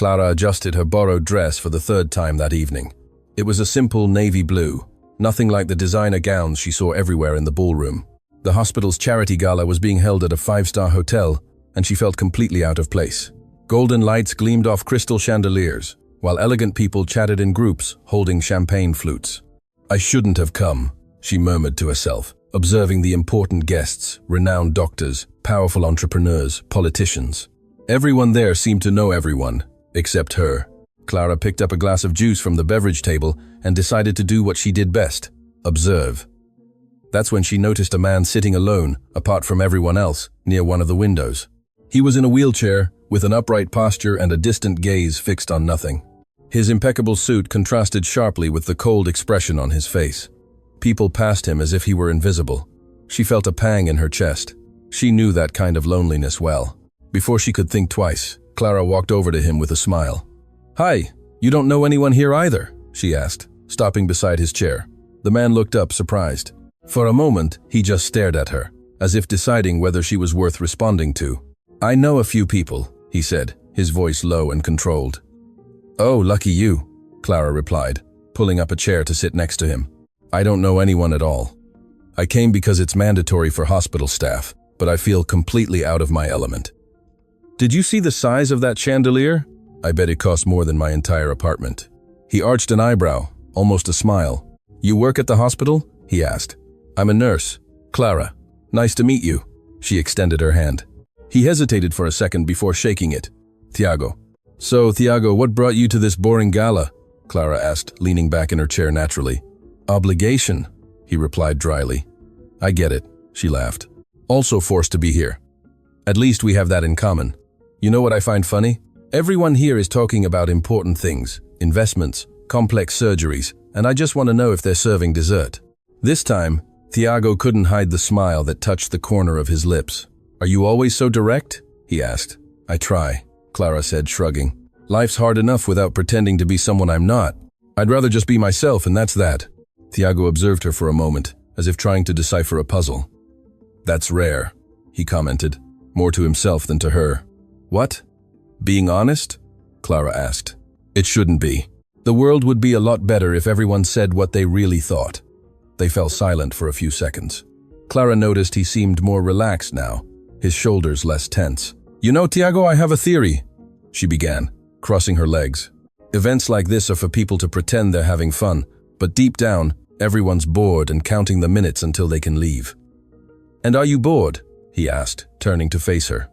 Clara adjusted her borrowed dress for the third time that evening. It was a simple navy blue, nothing like the designer gowns she saw everywhere in the ballroom. The hospital's charity gala was being held at a five-star hotel, and she felt completely out of place. Golden lights gleamed off crystal chandeliers, while elegant people chatted in groups, holding champagne flutes. "I shouldn't have come," she murmured to herself, observing the important guests, renowned doctors, powerful entrepreneurs, politicians. Everyone there seemed to know everyone, except her. Clara picked up a glass of juice from the beverage table and decided to do what she did best: observe. That's when she noticed a man sitting alone, apart from everyone else, near one of the windows. He was in a wheelchair, with an upright posture and a distant gaze fixed on nothing. His impeccable suit contrasted sharply with the cold expression on his face. People passed him as if he were invisible. She felt a pang in her chest. She knew that kind of loneliness well. Before she could think twice, Clara walked over to him with a smile. "Hi, you don't know anyone here either?" she asked, stopping beside his chair. The man looked up, surprised. For a moment, he just stared at her, as if deciding whether she was worth responding to. "I know a few people," he said, his voice low and controlled. "Oh, lucky you," Clara replied, pulling up a chair to sit next to him. "I don't know anyone at all. I came because it's mandatory for hospital staff, but I feel completely out of my element." "Did you see the size of that chandelier? I bet it cost more than my entire apartment." He arched an eyebrow, almost a smile. "You work at the hospital?" he asked. "I'm a nurse. Clara. Nice to meet you." She extended her hand. He hesitated for a second before shaking it. "Thiago." "So, Thiago, what brought you to this boring gala?" Clara asked, leaning back in her chair naturally. "Obligation," he replied dryly. "I get it," she laughed. "Also forced to be here. At least we have that in common. You know what I find funny? Everyone here is talking about important things, investments, complex surgeries, and I just want to know if they're serving dessert." This time, Thiago couldn't hide the smile that touched the corner of his lips. "Are you always so direct?" he asked. "I try," Clara said, shrugging. "Life's hard enough without pretending to be someone I'm not. I'd rather just be myself, and that's that." Thiago observed her for a moment, as if trying to decipher a puzzle. "That's rare," he commented, more to himself than to her. "What? Being honest?" Clara asked. "It shouldn't be. The world would be a lot better if everyone said what they really thought." They fell silent for a few seconds. Clara noticed he seemed more relaxed now, his shoulders less tense. "You know, Thiago, I have a theory," she began, crossing her legs. "Events like this are for people to pretend they're having fun, but deep down, everyone's bored and counting the minutes until they can leave." "And are you bored?" he asked, turning to face her.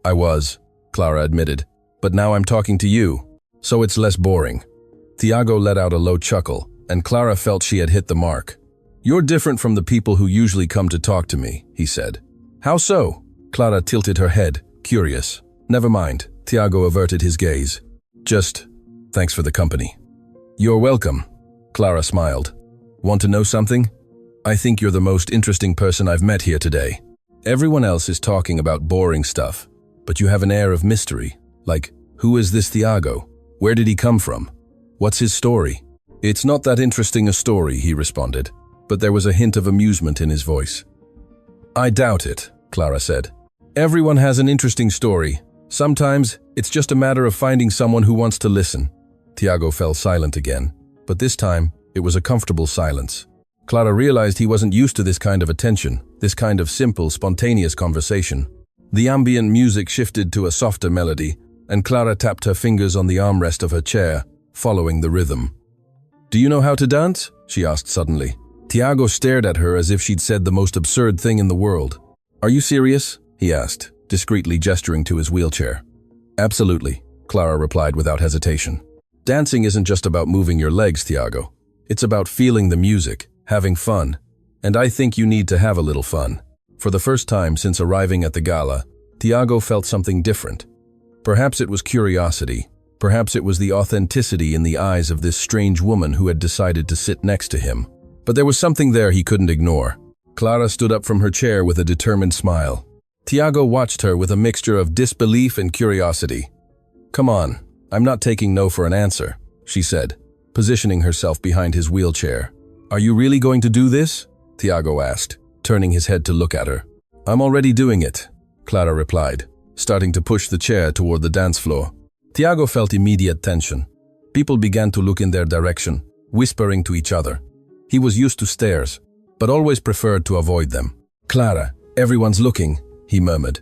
"I was," Clara admitted, "but now I'm talking to you, so it's less boring." Thiago let out a low chuckle, and Clara felt she had hit the mark. "You're different from the people who usually come to talk to me," he said. "How so?" Clara tilted her head, curious. "Never mind," Thiago averted his gaze. "Just, thanks for the company." "You're welcome," Clara smiled. "Want to know something? I think you're the most interesting person I've met here today. Everyone else is talking about boring stuff, but you have an air of mystery. Like, who is this Thiago? Where did he come from? What's his story?" "It's not that interesting a story," he responded, but there was a hint of amusement in his voice. "I doubt it," Clara said. "Everyone has an interesting story. Sometimes, it's just a matter of finding someone who wants to listen." Thiago fell silent again, but this time, it was a comfortable silence. Clara realized he wasn't used to this kind of attention, this kind of simple, spontaneous conversation. The ambient music shifted to a softer melody, and Clara tapped her fingers on the armrest of her chair, following the rhythm. "Do you know how to dance?" she asked suddenly. Thiago stared at her as if she'd said the most absurd thing in the world. "Are you serious?" he asked, discreetly gesturing to his wheelchair. "Absolutely," Clara replied without hesitation. "Dancing isn't just about moving your legs, Thiago. It's about feeling the music, having fun. And I think you need to have a little fun." For the first time since arriving at the gala, Thiago felt something different. Perhaps it was curiosity. Perhaps it was the authenticity in the eyes of this strange woman who had decided to sit next to him. But there was something there he couldn't ignore. Clara stood up from her chair with a determined smile. Thiago watched her with a mixture of disbelief and curiosity. "Come on, I'm not taking no for an answer," she said, positioning herself behind his wheelchair. "Are you really going to do this?" Thiago asked, turning his head to look at her. "I'm already doing it," Clara replied, starting to push the chair toward the dance floor. Tiago felt immediate tension. People began to look in their direction, whispering to each other. He was used to stares, but always preferred to avoid them. "Clara, everyone's looking," he murmured.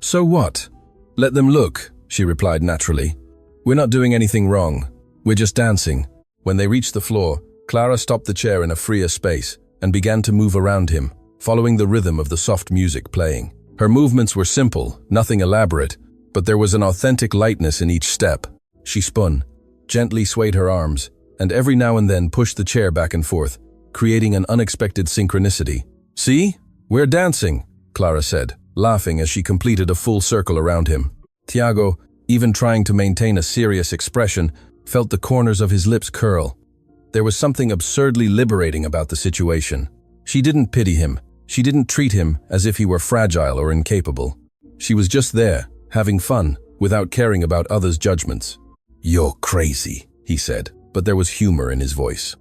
"So what? Let them look," she replied naturally. "We're not doing anything wrong. We're just dancing." When they reached the floor, Clara stopped the chair in a freer space and began to move around him, following the rhythm of the soft music playing. Her movements were simple, nothing elaborate, but there was an authentic lightness in each step. She spun, gently swayed her arms, and every now and then pushed the chair back and forth, creating an unexpected synchronicity. "See? We're dancing," Clara said, laughing as she completed a full circle around him. Tiago, even trying to maintain a serious expression, felt the corners of his lips curl. There was something absurdly liberating about the situation. She didn't pity him. She didn't treat him as if he were fragile or incapable. She was just there, having fun, without caring about others' judgments. "You're crazy," he said, but there was humor in his voice.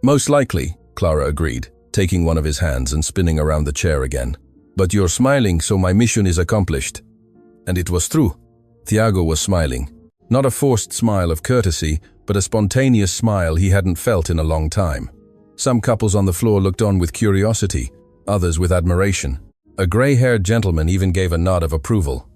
"Most likely," Clara agreed, taking one of his hands and spinning around the chair again. "But you're smiling, so my mission is accomplished." And it was true. Tiago was smiling. Not a forced smile of courtesy, but a spontaneous smile he hadn't felt in a long time. Some couples on the floor looked on with curiosity, others with admiration. A gray-haired gentleman even gave a nod of approval.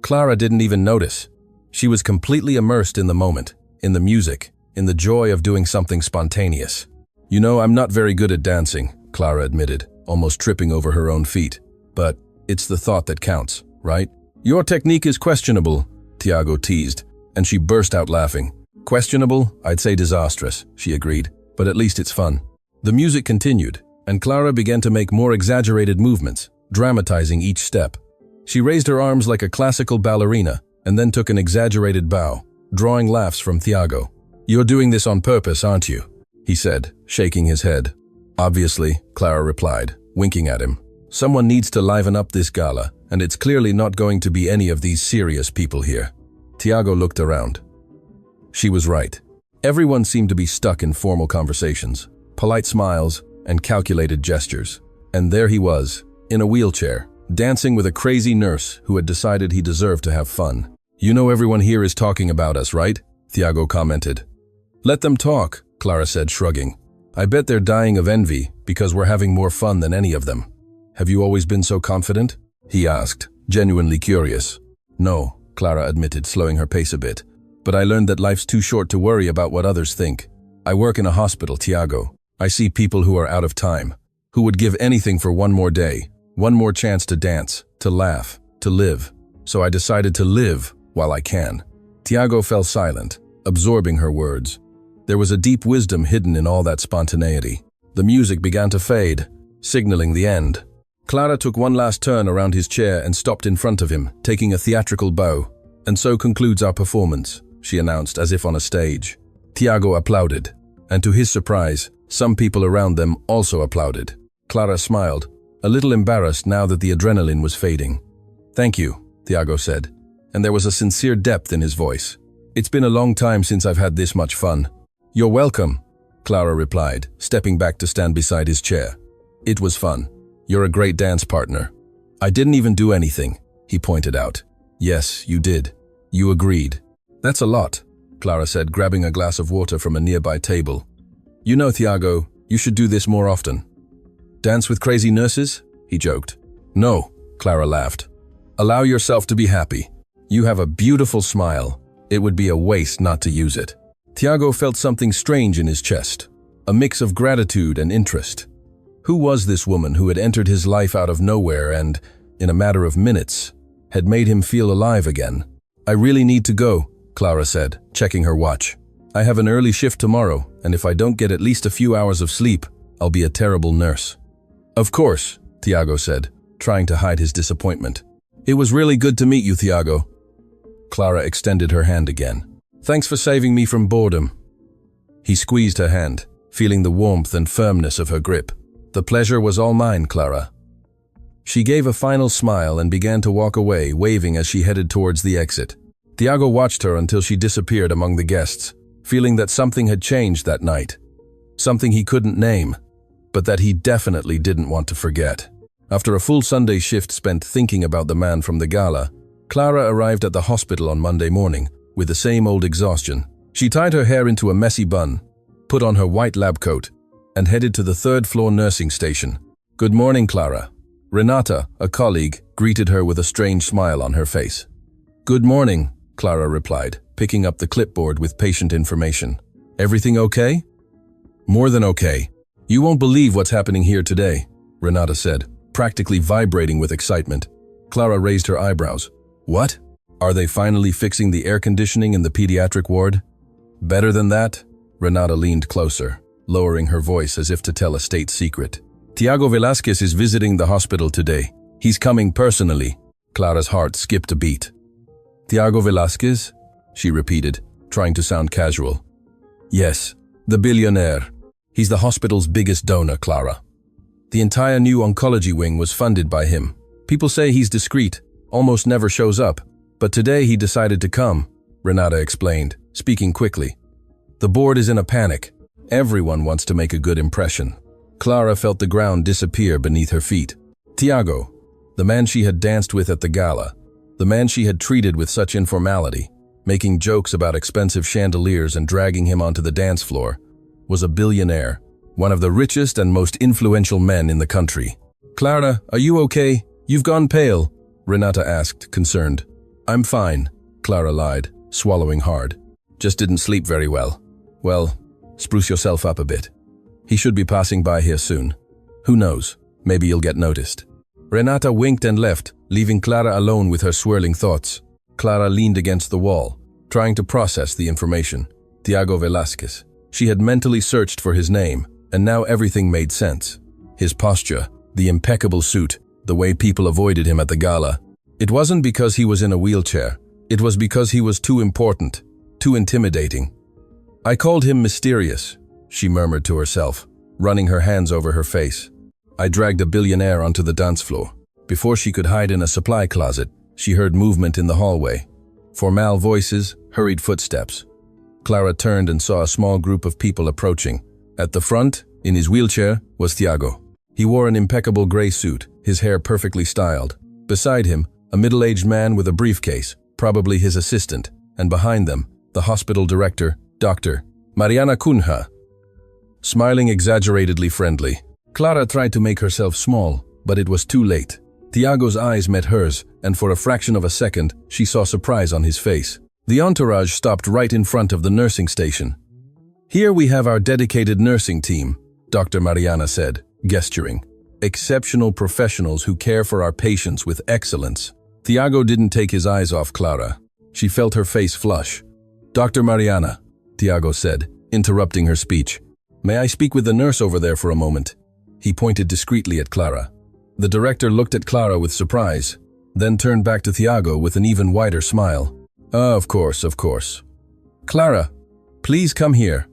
Clara didn't even notice. She was completely immersed in the moment, in the music, in the joy of doing something spontaneous. "You know, I'm not very good at dancing," Clara admitted, almost tripping over her own feet. "But it's the thought that counts, right?" "Your technique is questionable," Tiago teased, and she burst out laughing. "Questionable? I'd say disastrous," she agreed, "but at least it's fun." The music continued, and Clara began to make more exaggerated movements, dramatizing each step. She raised her arms like a classical ballerina, and then took an exaggerated bow, drawing laughs from Tiago. "You're doing this on purpose, aren't you?" he said, shaking his head. "Obviously," Clara replied, winking at him. "Someone needs to liven up this gala, and it's clearly not going to be any of these serious people here." Tiago looked around. She was right. Everyone seemed to be stuck in formal conversations, polite smiles, and calculated gestures. And there he was, in a wheelchair, dancing with a crazy nurse who had decided he deserved to have fun. "You know everyone here is talking about us, right?" Tiago commented. "Let them talk," Clara said, shrugging. "I bet they're dying of envy because we're having more fun than any of them." "Have you always been so confident?" he asked, genuinely curious. "No," Clara admitted, slowing her pace a bit. "But I learned that life's too short to worry about what others think. I work in a hospital, Tiago. I see people who are out of time, who would give anything for one more day, one more chance to dance, to laugh, to live. So I decided to live while I can." Tiago fell silent, absorbing her words. There was a deep wisdom hidden in all that spontaneity. The music began to fade, signaling the end. Clara took one last turn around his chair and stopped in front of him, taking a theatrical bow. "And so concludes our performance," she announced as if on a stage. Tiago applauded, and to his surprise, some people around them also applauded. Clara smiled, a little embarrassed now that the adrenaline was fading. "Thank you," Tiago said, and there was a sincere depth in his voice. "It's been a long time since I've had this much fun." "You're welcome," Clara replied, stepping back to stand beside his chair. "It was fun. You're a great dance partner." "I didn't even do anything," he pointed out. "Yes, you did. You agreed." "That's a lot," Clara said, grabbing a glass of water from a nearby table. "You know, Tiago, you should do this more often." "Dance with crazy nurses?" he joked. "No," Clara laughed. "Allow yourself to be happy. You have a beautiful smile. It would be a waste not to use it." Tiago felt something strange in his chest, a mix of gratitude and interest. Who was this woman who had entered his life out of nowhere and, in a matter of minutes, had made him feel alive again? "I really need to go," Clara said, checking her watch. "I have an early shift tomorrow, and if I don't get at least a few hours of sleep, I'll be a terrible nurse." "Of course," Tiago said, trying to hide his disappointment. "It was really good to meet you, Tiago." Clara extended her hand again. "Thanks for saving me from boredom." He squeezed her hand, feeling the warmth and firmness of her grip. "The pleasure was all mine, Clara." She gave a final smile and began to walk away, waving as she headed towards the exit. Tiago watched her until she disappeared among the guests, feeling that something had changed that night. Something he couldn't name, but that he definitely didn't want to forget. After a full Sunday shift spent thinking about the man from the gala, Clara arrived at the hospital on Monday morning, with the same old exhaustion. She tied her hair into a messy bun, put on her white lab coat, and headed to the third-floor nursing station. "Good morning, Clara." Renata, a colleague, greeted her with a strange smile on her face. "Good morning," Clara replied, picking up the clipboard with patient information. "Everything okay?" "More than okay. You won't believe what's happening here today," Renata said, practically vibrating with excitement. Clara raised her eyebrows. "What? Are they finally fixing the air conditioning in the pediatric ward?" "Better than that?" Renata leaned closer, lowering her voice as if to tell a state secret. "Tiago Velázquez is visiting the hospital today. He's coming personally." Clara's heart skipped a beat. "Tiago Velázquez?" she repeated, trying to sound casual. "Yes, the billionaire. He's the hospital's biggest donor, Clara. The entire new oncology wing was funded by him. People say he's discreet, almost never shows up, but today he decided to come," Renata explained, speaking quickly. "The board is in a panic. Everyone wants to make a good impression." Clara felt the ground disappear beneath her feet. Tiago, the man she had danced with at the gala, the man she had treated with such informality, making jokes about expensive chandeliers and dragging him onto the dance floor, was a billionaire, one of the richest and most influential men in the country. "Clara, are you okay? You've gone pale," Renata asked, concerned. "I'm fine," Clara lied, swallowing hard. "Just didn't sleep very well." "Well, spruce yourself up a bit. He should be passing by here soon. Who knows, maybe you'll get noticed." Renata winked and left, leaving Clara alone with her swirling thoughts. Clara leaned against the wall, trying to process the information. Tiago Velázquez. She had mentally searched for his name, and now everything made sense. His posture, the impeccable suit, the way people avoided him at the gala. It wasn't because he was in a wheelchair. It was because he was too important, too intimidating. "I called him mysterious," she murmured to herself, running her hands over her face. "I dragged a billionaire onto the dance floor." Before she could hide in a supply closet, she heard movement in the hallway. Formal voices, hurried footsteps. Clara turned and saw a small group of people approaching. At the front, in his wheelchair, was Tiago. He wore an impeccable gray suit, his hair perfectly styled. Beside him, a middle-aged man with a briefcase, probably his assistant, and behind them, the hospital director, Dr. Mariana Cunha. Smiling exaggeratedly friendly, Clara tried to make herself small, but it was too late. Tiago's eyes met hers, and for a fraction of a second, she saw surprise on his face. The entourage stopped right in front of the nursing station. "Here we have our dedicated nursing team," Dr. Mariana said, gesturing. "Exceptional professionals who care for our patients with excellence." Tiago didn't take his eyes off Clara. She felt her face flush. "Dr. Mariana," Tiago said, interrupting her speech. "May I speak with the nurse over there for a moment?" He pointed discreetly at Clara. The director looked at Clara with surprise, then turned back to Tiago with an even wider smile. Of course, of course. "Clara, please come here."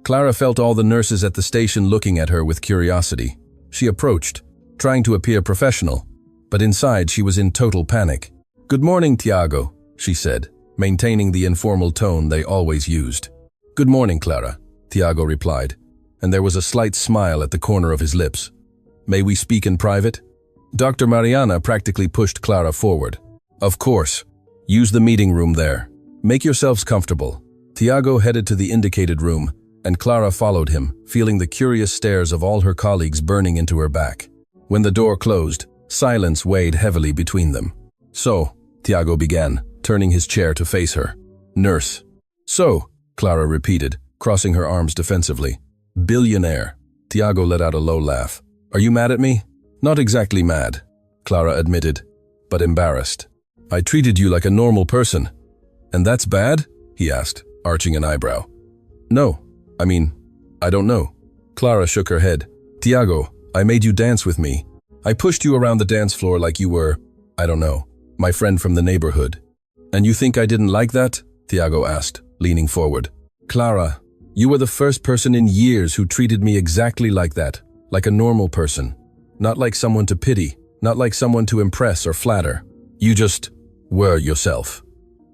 Clara felt all the nurses at the station looking at her with curiosity. She approached, trying to appear professional, but inside she was in total panic. "Good morning, Tiago," she said, maintaining the informal tone they always used. "Good morning, Clara," Tiago replied, and there was a slight smile at the corner of his lips. "May we speak in private?" Dr. Mariana practically pushed Clara forward. "Of course. Use the meeting room there. Make yourselves comfortable." Tiago headed to the indicated room, and Clara followed him, feeling the curious stares of all her colleagues burning into her back. When the door closed, silence weighed heavily between them. "So," Tiago began, turning his chair to face her. "Nurse." "So," Clara repeated, crossing her arms defensively. "Billionaire." Tiago let out a low laugh. "Are you mad at me?" "Not exactly mad," Clara admitted, "but embarrassed. I treated you like a normal person." "And that's bad?" he asked, arching an eyebrow. "No. I don't know." Clara shook her head. "Tiago, I made you dance with me. I pushed you around the dance floor like you were, I don't know, my friend from the neighborhood. And you think I didn't like that?" Tiago asked, leaning forward. "Clara, you were the first person in years who treated me exactly like that, like a normal person. Not like someone to pity, not like someone to impress or flatter. You just were yourself."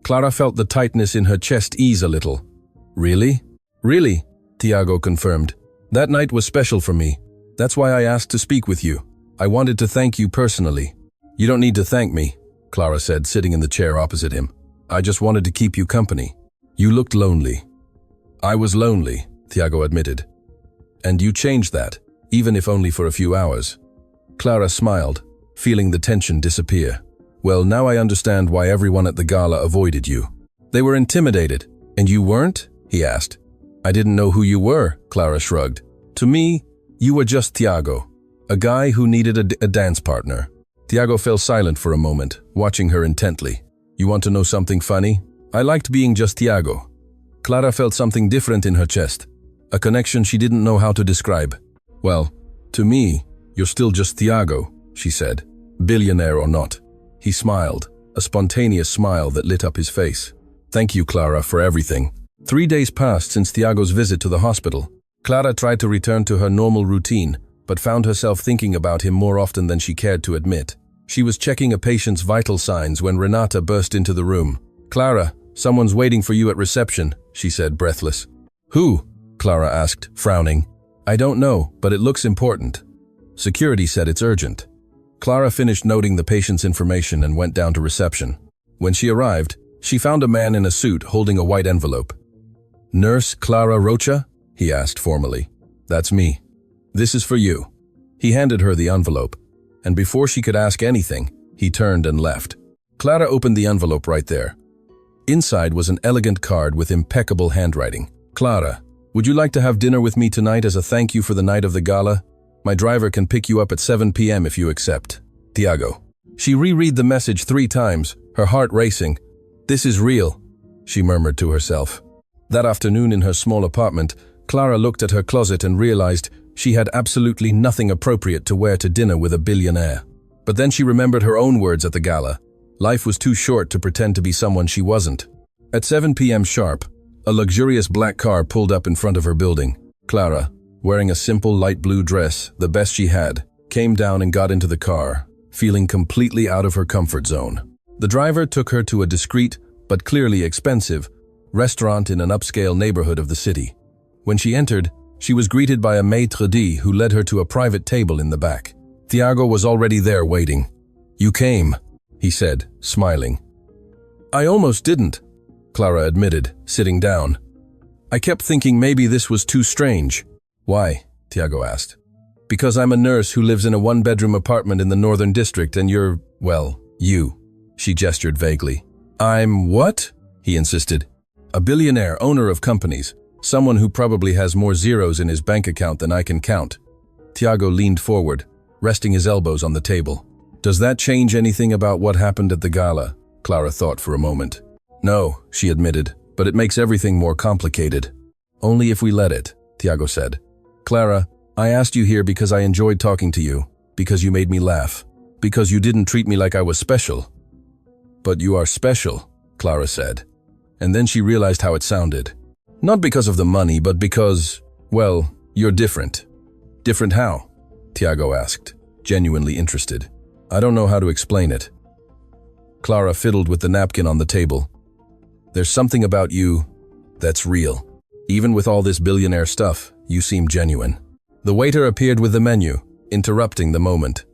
Clara felt the tightness in her chest ease a little. "Really?" "Really," Tiago confirmed. "That night was special for me. That's why I asked to speak with you. I wanted to thank you personally." "You don't need to thank me," Clara said, sitting in the chair opposite him. I just wanted to keep you company. You looked lonely. I was lonely, Tiago admitted. And you changed that, even if only for a few hours. Clara smiled, feeling the tension disappear. Well, now I understand why everyone at the gala avoided you. They were intimidated. And you weren't? He asked. I didn't know who you were, Clara shrugged. To me, you were just Tiago, a guy who needed a dance partner. Tiago fell silent for a moment, watching her intently. You want to know something funny? I liked being just Tiago. Clara felt something different in her chest, a connection she didn't know how to describe. Well, to me, you're still just Tiago, she said, billionaire or not. He smiled, a spontaneous smile that lit up his face. Thank you, Clara, for everything. 3 days passed since Tiago's visit to the hospital. Clara tried to return to her normal routine, but found herself thinking about him more often than she cared to admit. She was checking a patient's vital signs when Renata burst into the room. Clara, someone's waiting for you at reception, she said, breathless. Who? Clara asked, frowning. I don't know, but it looks important. Security said it's urgent. Clara finished noting the patient's information and went down to reception. When she arrived, she found a man in a suit holding a white envelope. Nurse Clara Rocha? He asked formally. That's me. This is for you. He handed her the envelope, and before she could ask anything, he turned and left. Clara opened the envelope right there. Inside was an elegant card with impeccable handwriting. Clara, would you like to have dinner with me tonight as a thank you for the night of the gala? My driver can pick you up at 7 p.m. if you accept. Tiago. She reread the message 3 times, her heart racing. This is real, she murmured to herself. That afternoon in her small apartment, Clara looked at her closet and realized she had absolutely nothing appropriate to wear to dinner with a billionaire. But then she remembered her own words at the gala. Life was too short to pretend to be someone she wasn't. At 7 p.m. sharp, a luxurious black car pulled up in front of her building. Clara, wearing a simple light blue dress, the best she had, came down and got into the car, feeling completely out of her comfort zone. The driver took her to a discreet, but clearly expensive, restaurant in an upscale neighborhood of the city. When she entered, she was greeted by a maitre d' who led her to a private table in the back. Tiago was already there waiting. You came, he said, smiling. I almost didn't, Clara admitted, sitting down. I kept thinking maybe this was too strange. Why? Tiago asked. Because I'm a nurse who lives in a 1-bedroom apartment in the Northern District and you're, well, you. She gestured vaguely. I'm what? He insisted. A billionaire, owner of companies. Someone who probably has more zeros in his bank account than I can count. Tiago leaned forward, resting his elbows on the table. Does that change anything about what happened at the gala? Clara thought for a moment. No, she admitted, but it makes everything more complicated. Only if we let it, Tiago said. Clara, I asked you here because I enjoyed talking to you, because you made me laugh, because you didn't treat me like I was special. But you are special, Clara said. And then she realized how it sounded. Not because of the money, but because, well, you're different. Different how? Tiago asked, genuinely interested. I don't know how to explain it. Clara fiddled with the napkin on the table. There's something about you that's real. Even with all this billionaire stuff, you seem genuine. The waiter appeared with the menu, interrupting the moment.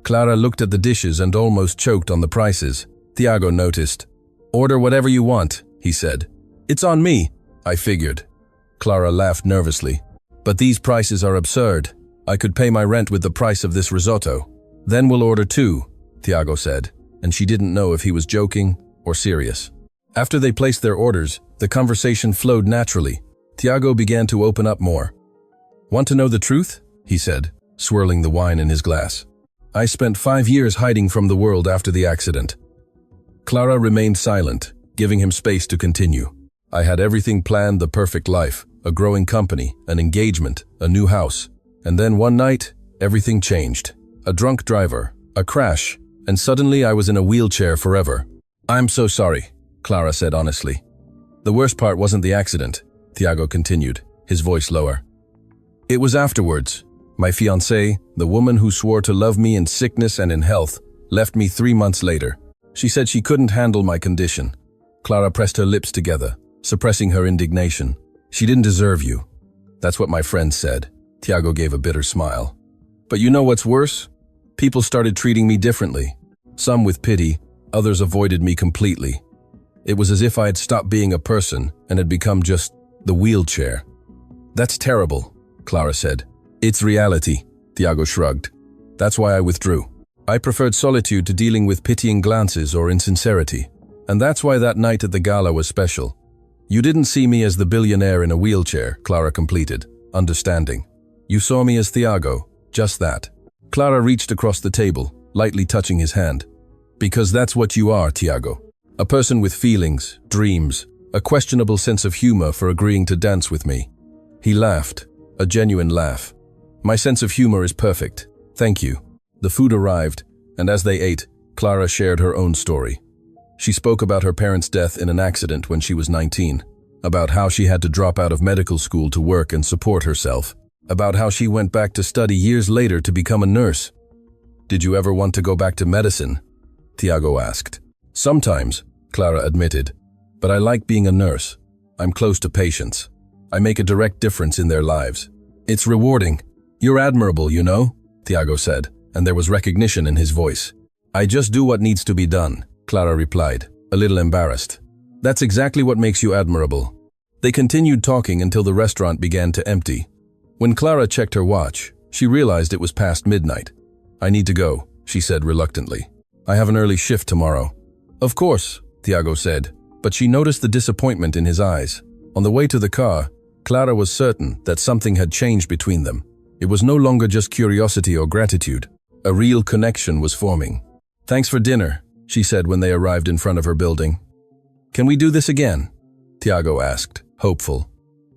Clara looked at the dishes and almost choked on the prices. Tiago noticed. Order whatever you want, he said. It's on me, I figured. Clara laughed nervously. But these prices are absurd. I could pay my rent with the price of this risotto. Then we'll order 2, Tiago said, and she didn't know if he was joking or serious. After they placed their orders, the conversation flowed naturally. Tiago began to open up more. Want to know the truth? He said, swirling the wine in his glass. I spent 5 years hiding from the world after the accident. Clara remained silent, giving him space to continue. I had everything planned, the perfect life, a growing company, an engagement, a new house. And then one night, everything changed. A drunk driver, a crash, and suddenly I was in a wheelchair forever. I'm so sorry, Clara said honestly. The worst part wasn't the accident, Tiago continued, his voice lower. It was afterwards. My fiancée, the woman who swore to love me in sickness and in health, left me 3 months later. She said she couldn't handle my condition. Clara pressed her lips together, suppressing her indignation. She didn't deserve you. That's what my friends said. Tiago gave a bitter smile. But you know what's worse? People started treating me differently. Some with pity, others avoided me completely. It was as if I had stopped being a person and had become just the wheelchair. That's terrible, Clara said. It's reality, Tiago shrugged. That's why I withdrew. I preferred solitude to dealing with pitying glances or insincerity. And that's why that night at the gala was special. You didn't see me as the billionaire in a wheelchair, Clara completed, understanding. You saw me as Tiago, just that. Clara reached across the table, lightly touching his hand. Because that's what you are, Tiago. A person with feelings, dreams, a questionable sense of humor for agreeing to dance with me. He laughed, a genuine laugh. My sense of humor is perfect. Thank you. The food arrived, and as they ate, Clara shared her own story. She spoke about her parents' death in an accident when she was 19, about how she had to drop out of medical school to work and support herself, about how she went back to study years later to become a nurse. Did you ever want to go back to medicine? Tiago asked. Sometimes, Clara admitted, but I like being a nurse. I'm close to patients. I make a direct difference in their lives. It's rewarding. You're admirable, you know, Tiago said, and there was recognition in his voice. I just do what needs to be done, Clara replied, a little embarrassed. That's exactly what makes you admirable. They continued talking until the restaurant began to empty. When Clara checked her watch, she realized it was past midnight. I need to go, she said reluctantly. I have an early shift tomorrow. Of course, Tiago said, but she noticed the disappointment in his eyes. On the way to the car, Clara was certain that something had changed between them. It was no longer just curiosity or gratitude. A real connection was forming. Thanks for dinner, she said when they arrived in front of her building. Can we do this again? Tiago asked, hopeful.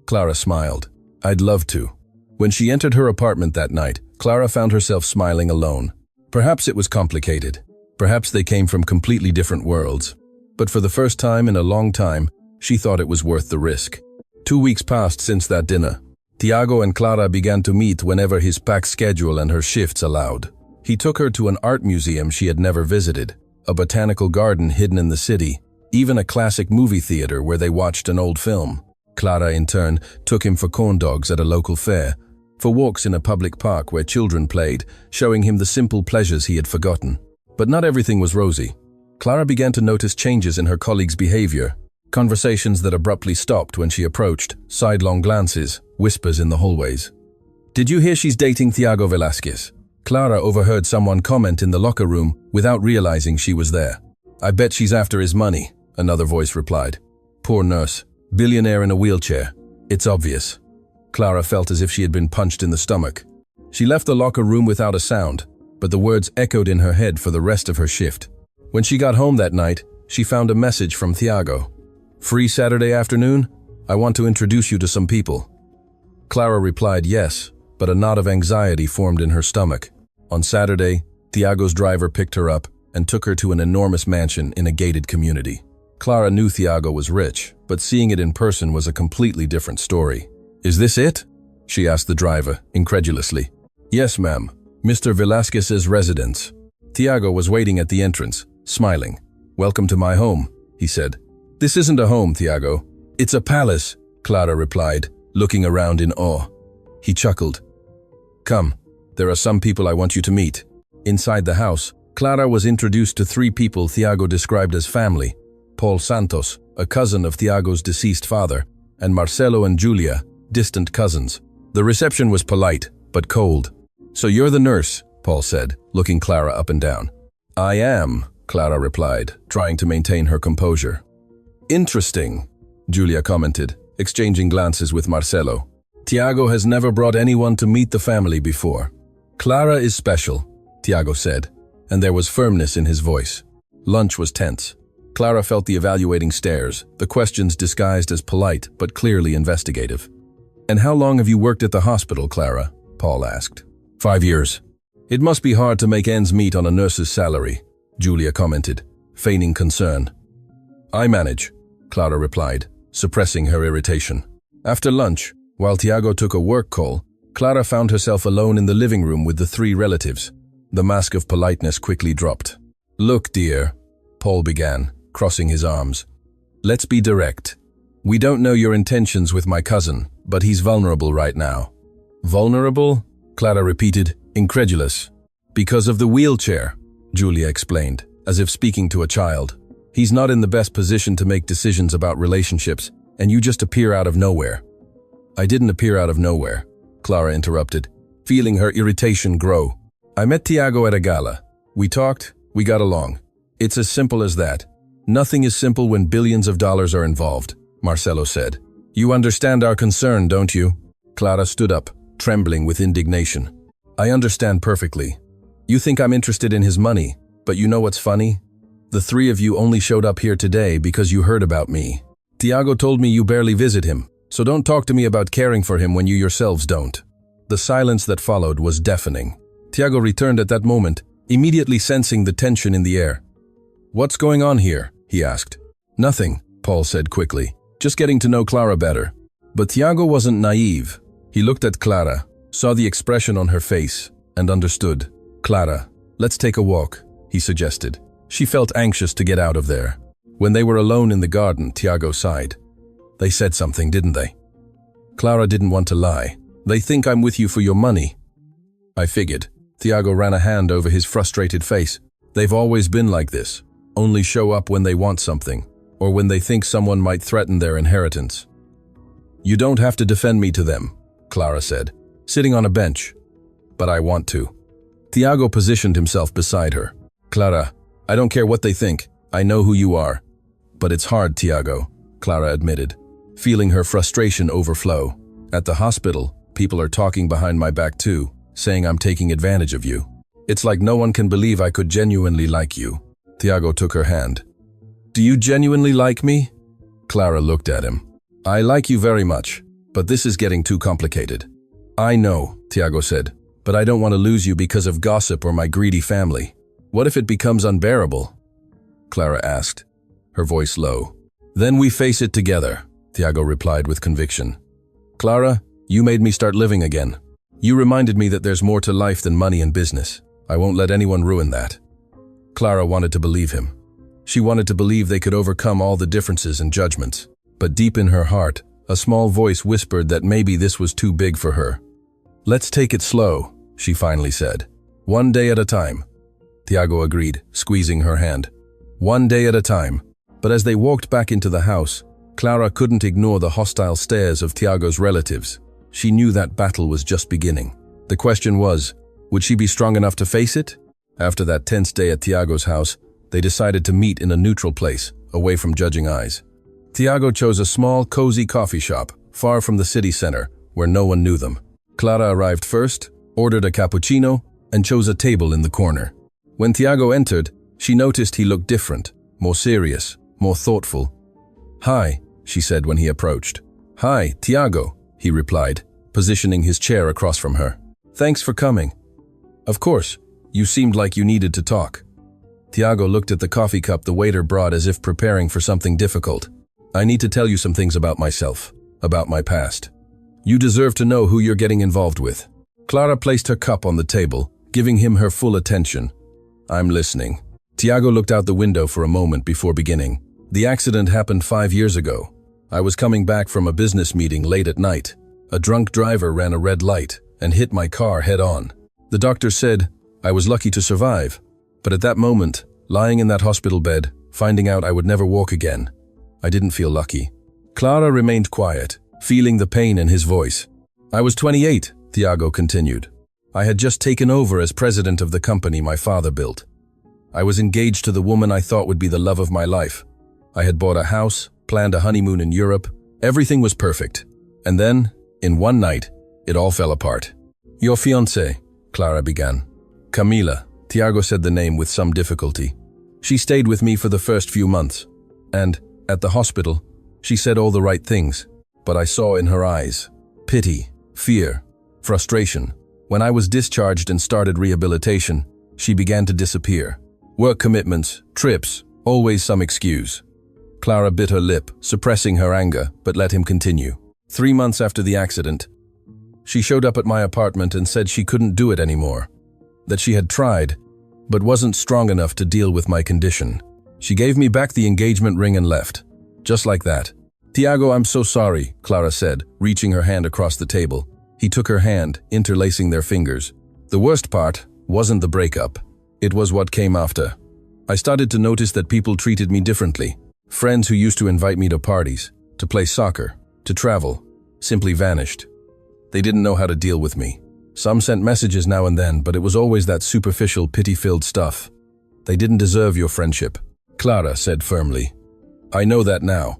Clara smiled. I'd love to. When she entered her apartment that night, Clara found herself smiling alone. Perhaps it was complicated. Perhaps they came from completely different worlds. But for the first time in a long time, she thought it was worth the risk. 2 weeks passed since that dinner. Tiago and Clara began to meet whenever his packed schedule and her shifts allowed. He took her to an art museum she had never visited, a botanical garden hidden in the city, even a classic movie theater where they watched an old film. Clara, in turn, took him for corn dogs at a local fair, for walks in a public park where children played, showing him the simple pleasures he had forgotten. But not everything was rosy. Clara began to notice changes in her colleagues' behavior, conversations that abruptly stopped when she approached, sidelong glances, whispers in the hallways. Did you hear she's dating Tiago Velasquez? Clara overheard someone comment in the locker room without realizing she was there. I bet she's after his money, another voice replied. Poor nurse, billionaire in a wheelchair. It's obvious. Clara felt as if she had been punched in the stomach. She left the locker room without a sound, but the words echoed in her head for the rest of her shift. When she got home that night, she found a message from Tiago. Free Saturday afternoon? I want to introduce you to some people. Clara replied yes, but a knot of anxiety formed in her stomach. On Saturday, Tiago's driver picked her up and took her to an enormous mansion in a gated community. Clara knew Tiago was rich, but seeing it in person was a completely different story. Is this it? She asked the driver, incredulously. Yes, ma'am. Mr. Velasquez's residence. Tiago was waiting at the entrance, smiling. Welcome to my home, he said. This isn't a home, Tiago. It's a palace, Clara replied, looking around in awe. He chuckled. Come, there are some people I want you to meet. Inside the house, Clara was introduced to 3 people Tiago described as family. Paul Santos, a cousin of Tiago's deceased father, and Marcelo and Julia, distant cousins. The reception was polite, but cold. So you're the nurse, Paul said, looking Clara up and down. I am, Clara replied, trying to maintain her composure. Interesting, Julia commented, exchanging glances with Marcelo. Tiago has never brought anyone to meet the family before. Clara is special, Tiago said, and there was firmness in his voice. Lunch was tense. Clara felt the evaluating stares, the questions disguised as polite but clearly investigative. And how long have you worked at the hospital, Clara? Paul asked. 5 years. It must be hard to make ends meet on a nurse's salary, Julia commented, feigning concern. I manage, Clara replied, suppressing her irritation. After lunch, while Tiago took a work call, Clara found herself alone in the living room with the 3 relatives. The mask of politeness quickly dropped. Look, dear, Paul began, crossing his arms. Let's be direct. We don't know your intentions with my cousin, but he's vulnerable right now. Vulnerable? Clara repeated, incredulous. Because of the wheelchair, Julia explained, as if speaking to a child. He's not in the best position to make decisions about relationships, and you just appear out of nowhere." "I didn't appear out of nowhere," Clara interrupted, feeling her irritation grow. "I met Tiago at a gala. We talked, we got along. It's as simple as that. Nothing is simple when billions of dollars are involved," Marcelo said. "You understand our concern, don't you?" Clara stood up, trembling with indignation. "I understand perfectly. You think I'm interested in his money, but you know what's funny? The three of you only showed up here today because you heard about me. Tiago told me you barely visit him, so don't talk to me about caring for him when you yourselves don't." The silence that followed was deafening. Tiago returned at that moment, immediately sensing the tension in the air. "What's going on here?" he asked. "Nothing," Paul said quickly. "Just getting to know Clara better." But Tiago wasn't naive. He looked at Clara, saw the expression on her face, and understood. "Clara, let's take a walk," he suggested. She felt anxious to get out of there. When they were alone in the garden, Tiago sighed. "They said something, didn't they?" Clara didn't want to lie. "They think I'm with you for your money." "I figured." Tiago ran a hand over his frustrated face. "They've always been like this. Only show up when they want something, or when they think someone might threaten their inheritance." "You don't have to defend me to them," Clara said, sitting on a bench. "But I want to." Tiago positioned himself beside her. "Clara, I don't care what they think. I know who you are." "But it's hard, Tiago," Clara admitted, feeling her frustration overflow. "At the hospital, people are talking behind my back too, saying I'm taking advantage of you. It's like no one can believe I could genuinely like you." Tiago took her hand. "Do you genuinely like me?" Clara looked at him. "I like you very much, but this is getting too complicated." "I know," Tiago said, "but I don't want to lose you because of gossip or my greedy family. What if it becomes unbearable?" Clara asked, her voice low. "Then we face it together," Tiago replied with conviction. "Clara, you made me start living again. You reminded me that there's more to life than money and business. I won't let anyone ruin that." Clara wanted to believe him. She wanted to believe they could overcome all the differences and judgments. But deep in her heart, a small voice whispered that maybe this was too big for her. "Let's take it slow," she finally said. "One day at a time." Tiago agreed, squeezing her hand. "One day at a time." But as they walked back into the house, Clara couldn't ignore the hostile stares of Tiago's relatives. She knew that battle was just beginning. The question was, would she be strong enough to face it? After that tense day at Tiago's house, they decided to meet in a neutral place, away from judging eyes. Tiago chose a small, cozy coffee shop, far from the city center, where no one knew them. Clara arrived first, ordered a cappuccino, and chose a table in the corner. When Tiago entered, she noticed he looked different, more serious, more thoughtful. "Hi," she said when he approached. "Hi, Tiago," he replied, positioning his chair across from her. "Thanks for coming." "Of course, you seemed like you needed to talk." Tiago looked at the coffee cup the waiter brought as if preparing for something difficult. "I need to tell you some things about myself, about my past. You deserve to know who you're getting involved with." Clara placed her cup on the table, giving him her full attention. "I'm listening." Tiago looked out the window for a moment before beginning. "The accident happened 5 years ago. I was coming back from a business meeting late at night. A drunk driver ran a red light and hit my car head-on. The doctor said I was lucky to survive, but at that moment, lying in that hospital bed, finding out I would never walk again, I didn't feel lucky." Clara remained quiet, feeling the pain in his voice. "I was 28, Tiago continued. "I had just taken over as president of the company my father built. I was engaged to the woman I thought would be the love of my life. I had bought a house, planned a honeymoon in Europe. Everything was perfect. And then, in one night, it all fell apart." "Your fiancée," Clara began. "Camila," Tiago said the name with some difficulty. "She stayed with me for the first few months. And, at the hospital, she said all the right things. But I saw in her eyes pity, fear, frustration. When I was discharged and started rehabilitation, she began to disappear. Work commitments, trips, always some excuse." Clara bit her lip, suppressing her anger, but let him continue. 3 months after the accident, she showed up at my apartment and said she couldn't do it anymore. That she had tried, but wasn't strong enough to deal with my condition. She gave me back the engagement ring and left. Just like that. "Tiago, I'm so sorry," Clara said, reaching her hand across the table. He took her hand, interlacing their fingers. "The worst part wasn't the breakup. It was what came after. I started to notice that people treated me differently. Friends who used to invite me to parties, to play soccer, to travel, simply vanished. They didn't know how to deal with me. Some sent messages now and then, but it was always that superficial, pity-filled stuff. They didn't deserve your friendship, Clara said firmly. I know that now.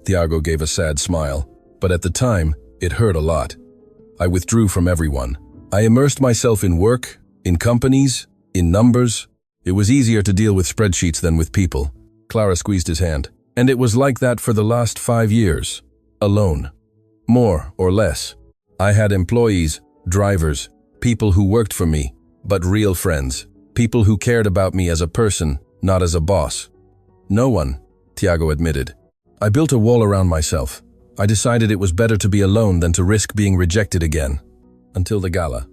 Thiago gave a sad smile, but at the time, it hurt a lot. I withdrew from everyone. I immersed myself in work, in companies, in numbers. It was easier to deal with spreadsheets than with people. Clara squeezed his hand. And it was like that for the last 5 years. Alone. More or less. I had employees, drivers, people who worked for me, but real friends. People who cared about me as a person, not as a boss. No one, Thiago admitted. I built a wall around myself. I decided it was better to be alone than to risk being rejected again. Until the gala.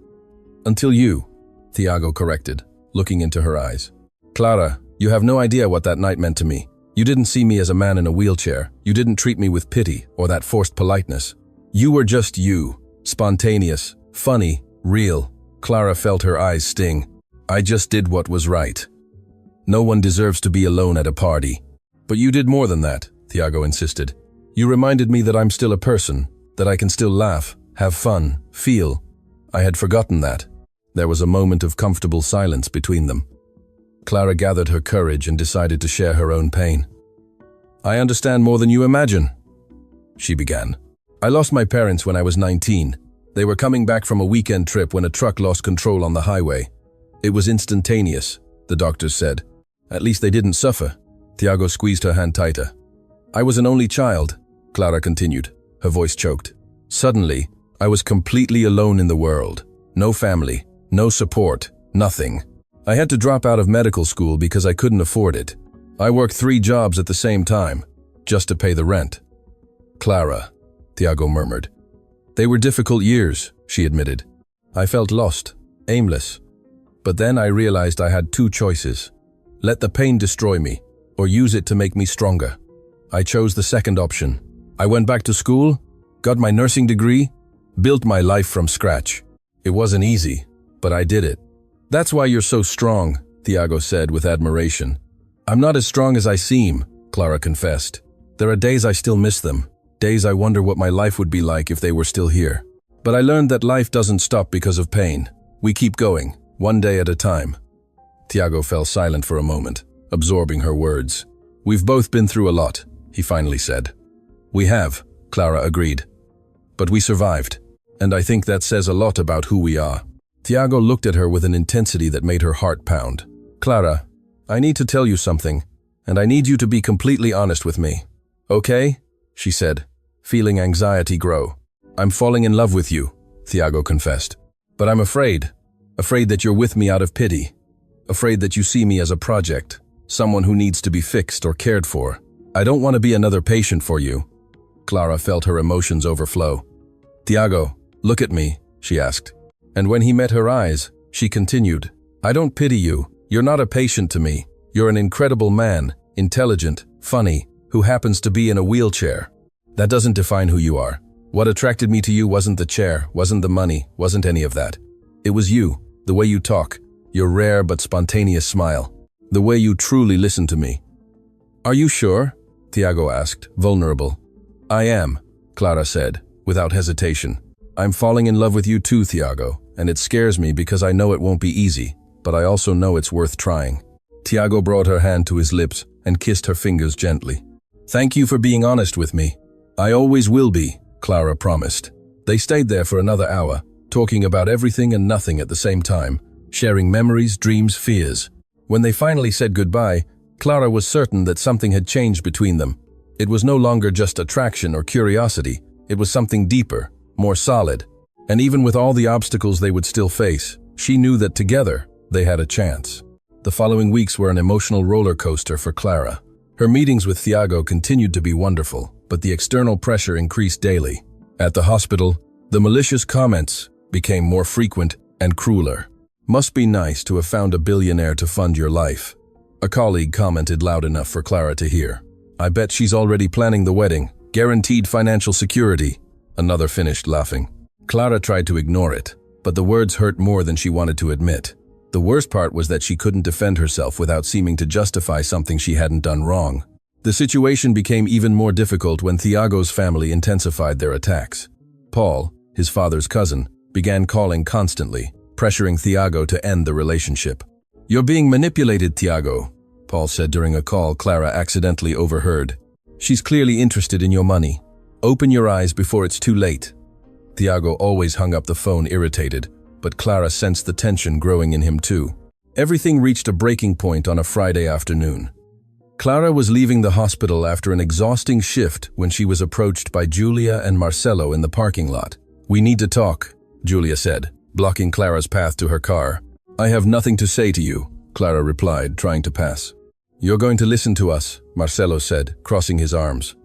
Until you, Thiago corrected, looking into her eyes. Clara, you have no idea what that night meant to me. You didn't see me as a man in a wheelchair. You didn't treat me with pity or that forced politeness. You were just you, spontaneous, funny, real. Clara felt her eyes sting. I just did what was right. No one deserves to be alone at a party. But you did more than that, Thiago insisted. You reminded me that I'm still a person, that I can still laugh, have fun, feel. I had forgotten that. There was a moment of comfortable silence between them. Clara gathered her courage and decided to share her own pain. I understand more than you imagine, she began. I lost my parents when I was 19. They were coming back from a weekend trip when a truck lost control on the highway. It was instantaneous, the doctors said. At least they didn't suffer. Thiago squeezed her hand tighter. I was an only child, Clara continued, her voice choked. Suddenly, I was completely alone in the world. No family, no support, nothing. I had to drop out of medical school because I couldn't afford it. I worked 3 jobs at the same time, just to pay the rent. Clara, Thiago murmured. They were difficult years, she admitted. I felt lost, aimless. But then I realized I had 2 choices. Let the pain destroy me, or use it to make me stronger. I chose the second option. I went back to school, got my nursing degree, built my life from scratch. It wasn't easy, but I did it. That's why you're so strong, Thiago said with admiration. I'm not as strong as I seem, Clara confessed. There are days I still miss them, days I wonder what my life would be like if they were still here. But I learned that life doesn't stop because of pain. We keep going, one day at a time. Thiago fell silent for a moment, absorbing her words. We've both been through a lot, he finally said. We have, Clara agreed. But we survived, and I think that says a lot about who we are. Thiago looked at her with an intensity that made her heart pound. Clara, I need to tell you something, and I need you to be completely honest with me. Okay? She said, feeling anxiety grow. I'm falling in love with you, Thiago confessed. But I'm afraid that you're with me out of pity. Afraid that you see me as a project, someone who needs to be fixed or cared for. I don't want to be another patient for you. Clara felt her emotions overflow. Thiago, look at me, she asked. And when he met her eyes, she continued, I don't pity you. You're not a patient to me. You're an incredible man, intelligent, funny, who happens to be in a wheelchair. That doesn't define who you are. What attracted me to you wasn't the chair, wasn't the money, wasn't any of that. It was you, the way you talk, your rare but spontaneous smile, the way you truly listen to me. Are you sure? Thiago asked, vulnerable. I am, Clara said, without hesitation. I'm falling in love with you too, Thiago, and it scares me because I know it won't be easy, but I also know it's worth trying. Thiago brought her hand to his lips and kissed her fingers gently. Thank you for being honest with me. I always will be, Clara promised. They stayed there for another hour, talking about everything and nothing at the same time, sharing memories, dreams, fears. When they finally said goodbye, Clara was certain that something had changed between them. It was no longer just attraction or curiosity. It was something deeper, more solid. And even with all the obstacles they would still face, she knew that together, they had a chance. The following weeks were an emotional roller coaster for Clara. Her meetings with Thiago continued to be wonderful, but the external pressure increased daily. At the hospital, the malicious comments became more frequent and crueler. Must be nice to have found a billionaire to fund your life. A colleague commented loud enough for Clara to hear. I bet she's already planning the wedding. Guaranteed financial security. Another finished laughing. Clara tried to ignore it, but the words hurt more than she wanted to admit. The worst part was that she couldn't defend herself without seeming to justify something she hadn't done wrong. The situation became even more difficult when Thiago's family intensified their attacks. Paul, his father's cousin, began calling constantly, pressuring Thiago to end the relationship. "You're being manipulated, Thiago," Paul said during a call Clara accidentally overheard. "She's clearly interested in your money. Open your eyes before it's too late." Thiago always hung up the phone irritated, but Clara sensed the tension growing in him too. Everything reached a breaking point on a Friday afternoon. Clara was leaving the hospital after an exhausting shift when she was approached by Julia and Marcelo in the parking lot. "We need to talk," Julia said, blocking Clara's path to her car. "I have nothing to say to you," Clara replied, trying to pass. "You're going to listen to us," Marcelo said, crossing his arms.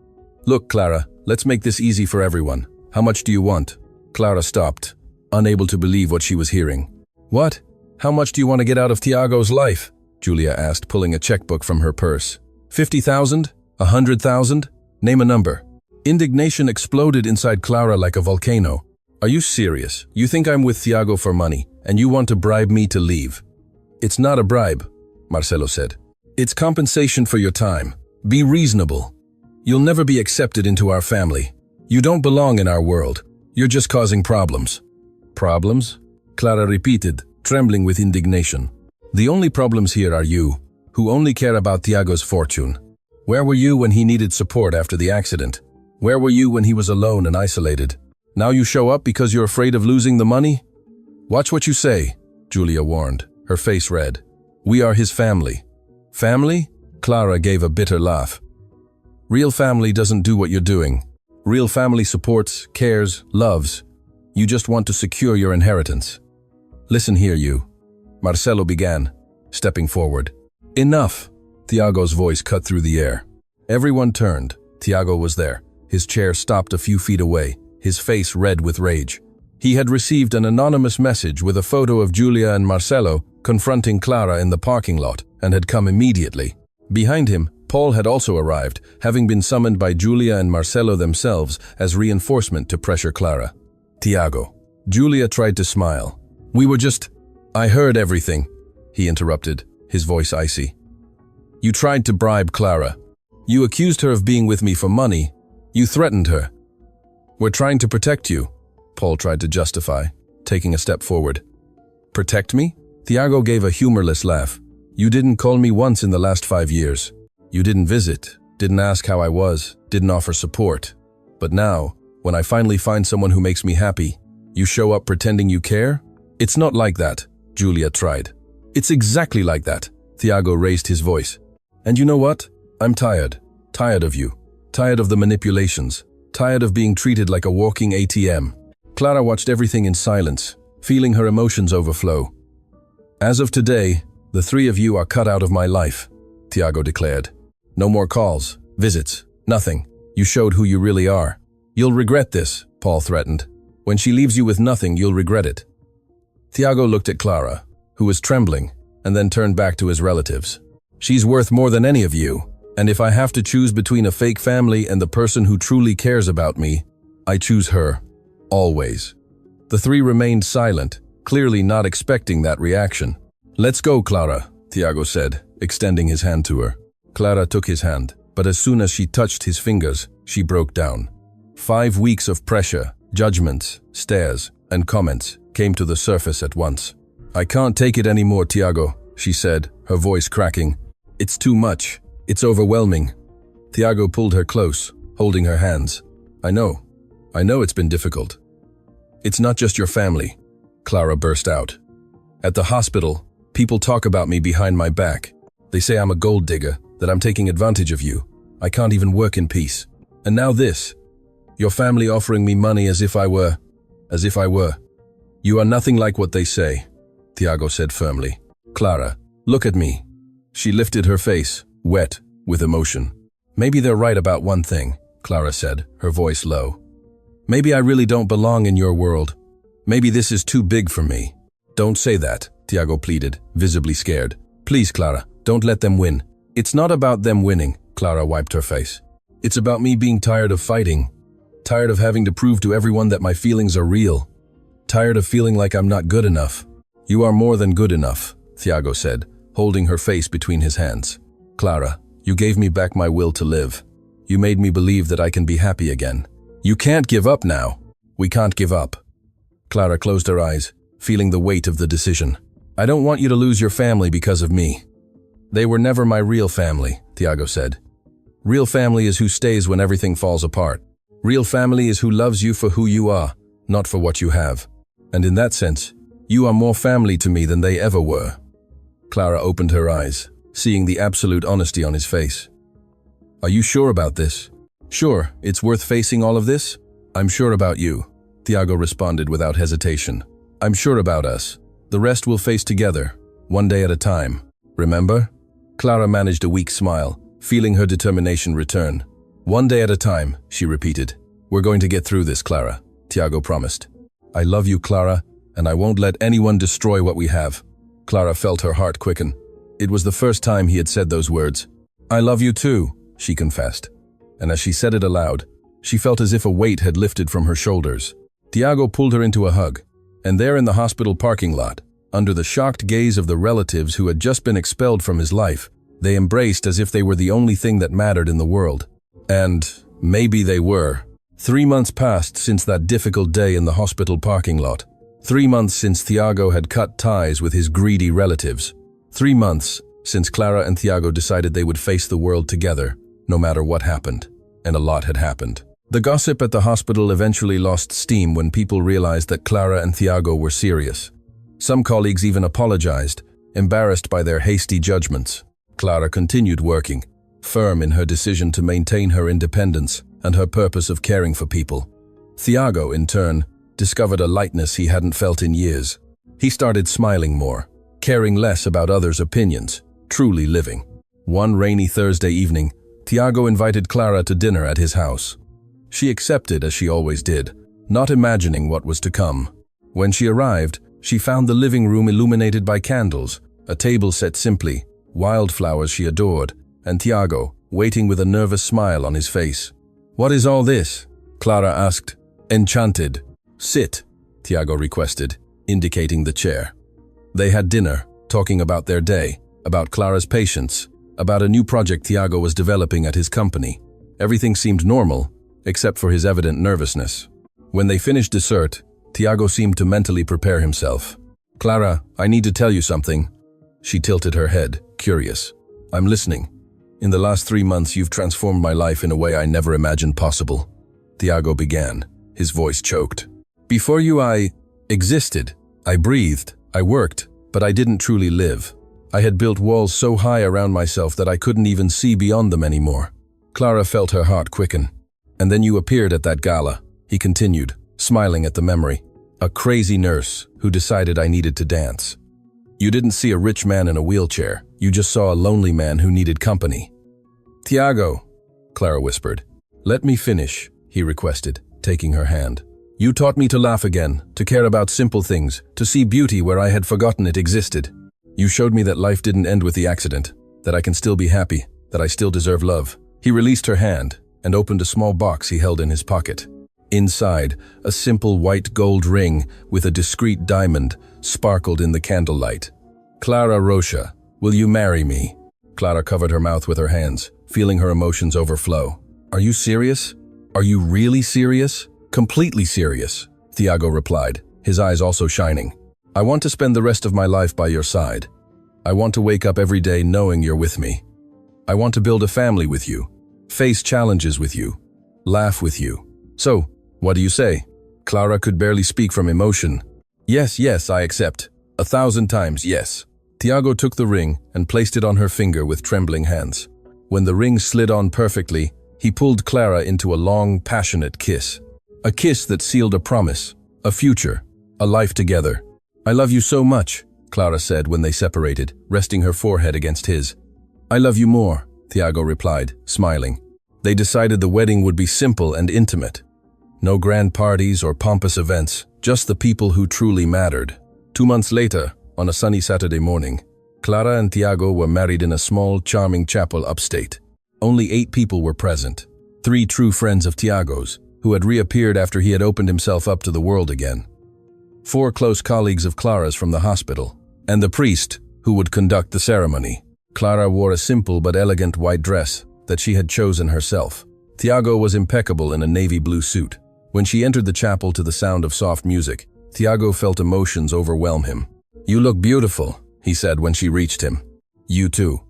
"Look, Clara, let's make this easy for everyone. How much do you want?" Clara stopped, unable to believe what she was hearing. "What? How much do you want to get out of Thiago's life?" Julia asked, pulling a checkbook from her purse. 50,000? 100,000? Name a number. Indignation exploded inside Clara like a volcano. "Are you serious? You think I'm with Thiago for money, and you want to bribe me to leave?" "It's not a bribe," Marcelo said. "It's compensation for your time. Be reasonable. You'll never be accepted into our family. You don't belong in our world. You're just causing problems." "Problems?" Clara repeated, trembling with indignation. "The only problems here are you, who only care about Thiago's fortune. Where were you when he needed support after the accident? Where were you when he was alone and isolated? Now you show up because you're afraid of losing the money?" "Watch what you say," Julia warned, her face red. "We are his family." "Family?" Clara gave a bitter laugh. "Real family doesn't do what you're doing. Real family supports, cares, loves. You just want to secure your inheritance." "Listen here, you," Marcelo began, stepping forward. "Enough!" Thiago's voice cut through the air. Everyone turned. Thiago was there, his chair stopped a few feet away, his face red with rage. He had received an anonymous message with a photo of Julia and Marcelo confronting Clara in the parking lot and had come immediately. Behind him, Paul had also arrived, having been summoned by Julia and Marcelo themselves as reinforcement to pressure Clara. "Thiago." Julia tried to smile. "We were just—" "I heard everything," he interrupted, his voice icy. "You tried to bribe Clara. You accused her of being with me for money. You threatened her. We're trying to protect you," Paul tried to justify, taking a step forward. "Protect me?" Thiago gave a humorless laugh. "You didn't call me once in the last 5 years. You didn't visit, didn't ask how I was, didn't offer support. But now, when I finally find someone who makes me happy, you show up pretending you care? It's not like that," Julia tried. "It's exactly like that," Thiago raised his voice. "And you know what? I'm tired. Tired of you. Tired of the manipulations. Tired of being treated like a walking ATM." Clara watched everything in silence, feeling her emotions overflow. "As of today, the three of you are cut out of my life," Thiago declared. "No more calls, visits, nothing. You showed who you really are. You'll regret this," Paul threatened. "When she leaves you with nothing, you'll regret it." Thiago looked at Clara, who was trembling, and then turned back to his relatives. "She's worth more than any of you, and if I have to choose between a fake family and the person who truly cares about me, I choose her. Always." The three remained silent, clearly not expecting that reaction. "Let's go, Clara," Thiago said, extending his hand to her. Clara took his hand, but as soon as she touched his fingers, she broke down. 5 weeks of pressure, judgments, stares, and comments came to the surface at once. "I can't take it anymore, Thiago," she said, her voice cracking. "It's too much. It's overwhelming." Thiago pulled her close, holding her hands. I know it's been difficult." "It's not just your family," Clara burst out. "At the hospital, people talk about me behind my back. They say I'm a gold digger, that I'm taking advantage of you. I can't even work in peace. And now this. Your family offering me money as if I were. You are nothing like what they say," Thiago said firmly. "Clara, look at me." She lifted her face, wet with emotion. "Maybe they're right about one thing," Clara said, her voice low. "Maybe I really don't belong in your world. Maybe this is too big for me." "Don't say that," Thiago pleaded, visibly scared. "Please, Clara, don't let them win." "It's not about them winning," Clara wiped her face. "It's about me being tired of fighting. Tired of having to prove to everyone that my feelings are real. Tired of feeling like I'm not good enough. You are more than good enough, Thiago said, holding her face between his hands. Clara, you gave me back my will to live. You made me believe that I can be happy again. You can't give up now. We can't give up. Clara closed her eyes, feeling the weight of the decision. I don't want you to lose your family because of me. They were never my real family, Thiago said. Real family is who stays when everything falls apart. Real family is who loves you for who you are, not for what you have. And in that sense, you are more family to me than they ever were. Clara opened her eyes, seeing the absolute honesty on his face. Are you sure about this? Sure, it's worth facing all of this? I'm sure about you, Thiago responded without hesitation. I'm sure about us. The rest we'll face together, one day at a time. Remember? Clara managed a weak smile, feeling her determination return. One day at a time, she repeated. We're going to get through this, Clara, Thiago promised. I love you, Clara, and I won't let anyone destroy what we have. Clara felt her heart quicken. It was the first time he had said those words. I love you too, she confessed. And as she said it aloud, she felt as if a weight had lifted from her shoulders. Thiago pulled her into a hug, and there in the hospital parking lot, under the shocked gaze of the relatives who had just been expelled from his life, they embraced as if they were the only thing that mattered in the world. And maybe they were. 3 months passed since that difficult day in the hospital parking lot. 3 months since Thiago had cut ties with his greedy relatives. 3 months since Clara and Thiago decided they would face the world together, no matter what happened. And a lot had happened. The gossip at the hospital eventually lost steam when people realized that Clara and Thiago were serious. Some colleagues even apologized, embarrassed by their hasty judgments. Clara continued working, firm in her decision to maintain her independence and her purpose of caring for people. Thiago, in turn, discovered a lightness he hadn't felt in years. He started smiling more, caring less about others' opinions, truly living. One rainy Thursday evening, Thiago invited Clara to dinner at his house. She accepted as she always did, not imagining what was to come. When she arrived, she found the living room illuminated by candles, a table set simply, wildflowers she adored, and Thiago, waiting with a nervous smile on his face. What is all this? Clara asked. Enchanted. Sit, Thiago requested, indicating the chair. They had dinner, talking about their day, about Clara's patients, about a new project Thiago was developing at his company. Everything seemed normal, except for his evident nervousness. When they finished dessert, Thiago seemed to mentally prepare himself. Clara, I need to tell you something. She tilted her head, curious. I'm listening. In the last 3 months, you've transformed my life in a way I never imagined possible. Thiago began, his voice choked. Before you, I existed. I breathed. I worked, but I didn't truly live. I had built walls so high around myself that I couldn't even see beyond them anymore. Clara felt her heart quicken. And then you appeared at that gala, he continued, smiling at the memory. A crazy nurse who decided I needed to dance. You didn't see a rich man in a wheelchair. You just saw a lonely man who needed company. Thiago, Clara whispered. Let me finish, he requested, taking her hand. You taught me to laugh again, to care about simple things, to see beauty where I had forgotten it existed. You showed me that life didn't end with the accident, that I can still be happy, that I still deserve love. He released her hand and opened a small box he held in his pocket. Inside, a simple white gold ring with a discreet diamond sparkled in the candlelight. Clara Rocha, will you marry me? Clara covered her mouth with her hands, feeling her emotions overflow. Are you serious? Are you really serious? Completely serious, Thiago replied, his eyes also shining. I want to spend the rest of my life by your side. I want to wake up every day knowing you're with me. I want to build a family with you, face challenges with you, laugh with you. So, what do you say? Clara could barely speak from emotion. Yes, yes, I accept. 1,000 times yes. Thiago took the ring and placed it on her finger with trembling hands. When the ring slid on perfectly, he pulled Clara into a long, passionate kiss. A kiss that sealed a promise, a future, a life together. I love you so much, Clara said when they separated, resting her forehead against his. I love you more, Thiago replied, smiling. They decided the wedding would be simple and intimate. No grand parties or pompous events, just the people who truly mattered. 2 months later, on a sunny Saturday morning, Clara and Thiago were married in a small, charming chapel upstate. Only 8 people were present. 3 true friends of Thiago's, who had reappeared after he had opened himself up to the world again. 4 close colleagues of Clara's from the hospital, and the priest who would conduct the ceremony. Clara wore a simple but elegant white dress that she had chosen herself. Tiago was impeccable in a navy blue suit. When she entered the chapel to the sound of soft music, Tiago felt emotions overwhelm him. "You look beautiful," he said when she reached him. "You too,"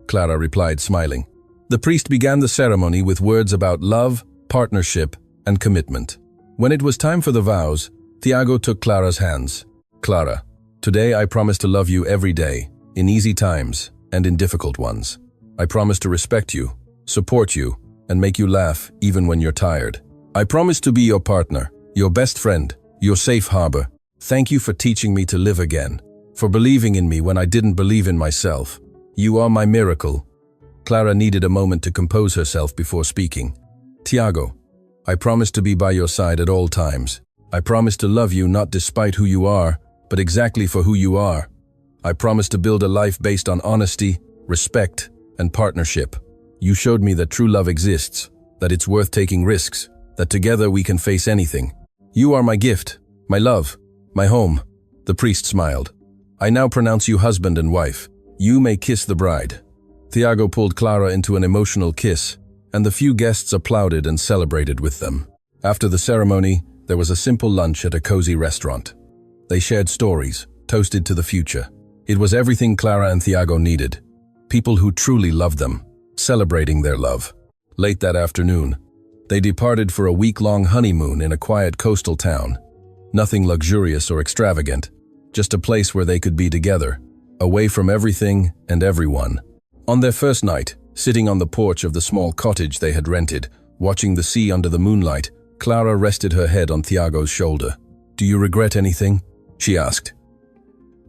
Clara replied, smiling. The priest began the ceremony with words about love, partnership, and commitment. When it was time for the vows, Tiago took Clara's hands. "Clara, today I promise to love you every day, in easy times and in difficult ones. I promise to respect you, support you, and make you laugh even when you're tired. I promise to be your partner, your best friend, your safe harbor. Thank you for teaching me to live again, for believing in me when I didn't believe in myself. You are my miracle." Clara needed a moment to compose herself before speaking. "Tiago, I promise to be by your side at all times. I promise to love you not despite who you are, but exactly for who you are. I promise to build a life based on honesty, respect, and partnership. You showed me that true love exists, that it's worth taking risks, that together we can face anything. You are my gift, my love, my home." The priest smiled. "I now pronounce you husband and wife. You may kiss the bride." Tiago pulled Clara into an emotional kiss, and the few guests applauded and celebrated with them. After the ceremony, there was a simple lunch at a cozy restaurant. They shared stories, toasted to the future. It was everything Clara and Tiago needed. People who truly loved them, celebrating their love. Late that afternoon, they departed for a week-long honeymoon in a quiet coastal town. Nothing luxurious or extravagant, just a place where they could be together, away from everything and everyone. On their first night, sitting on the porch of the small cottage they had rented, watching the sea under the moonlight, Clara rested her head on Tiago's shoulder. "Do you regret anything?" she asked.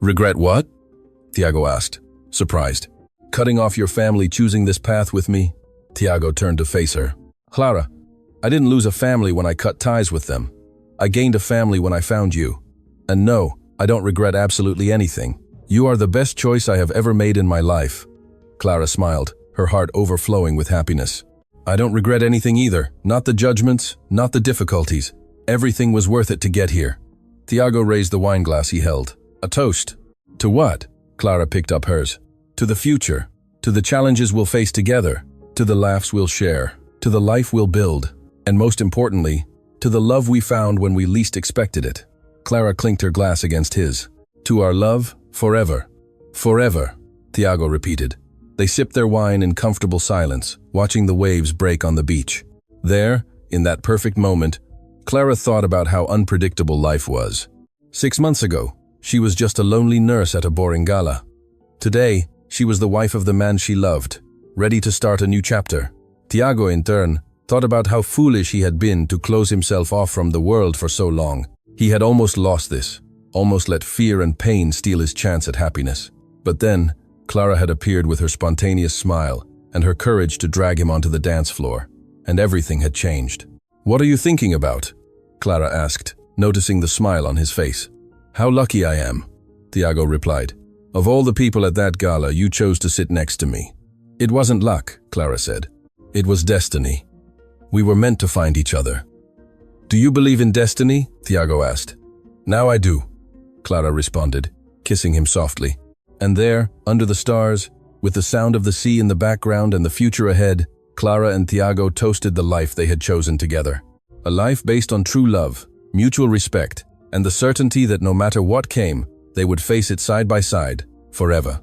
"Regret what?" Tiago asked, surprised. "Cutting off your family, choosing this path with me?" Tiago turned to face her. "Clara, I didn't lose a family when I cut ties with them. I gained a family when I found you. And no, I don't regret absolutely anything. You are the best choice I have ever made in my life." Clara smiled, her heart overflowing with happiness. "I don't regret anything either, not the judgments, not the difficulties. Everything was worth it to get here." Tiago raised the wine glass he held. "A toast." "To what?" Clara picked up hers. "To the future, to the challenges we'll face together, to the laughs we'll share, to the life we'll build, and most importantly, to the love we found when we least expected it." Clara clinked her glass against his. "To our love, forever." "Forever," Tiago repeated. They sipped their wine in comfortable silence, watching the waves break on the beach. There, in that perfect moment, Clara thought about how unpredictable life was. 6 months ago, she was just a lonely nurse at a boring gala. Today, she was the wife of the man she loved, ready to start a new chapter. Tiago, in turn, thought about how foolish he had been to close himself off from the world for so long. He had almost lost this, almost let fear and pain steal his chance at happiness. But then, Clara had appeared with her spontaneous smile and her courage to drag him onto the dance floor, and everything had changed. "What are you thinking about?" Clara asked, noticing the smile on his face. "How lucky I am," Tiago replied. "Of all the people at that gala, you chose to sit next to me." "It wasn't luck," Clara said. "It was destiny. We were meant to find each other." "Do you believe in destiny?" Tiago asked. "Now I do," Clara responded, kissing him softly. And there, under the stars, with the sound of the sea in the background and the future ahead, Clara and Tiago toasted the life they had chosen together. A life based on true love, mutual respect, and the certainty that no matter what came, they would face it side by side, forever.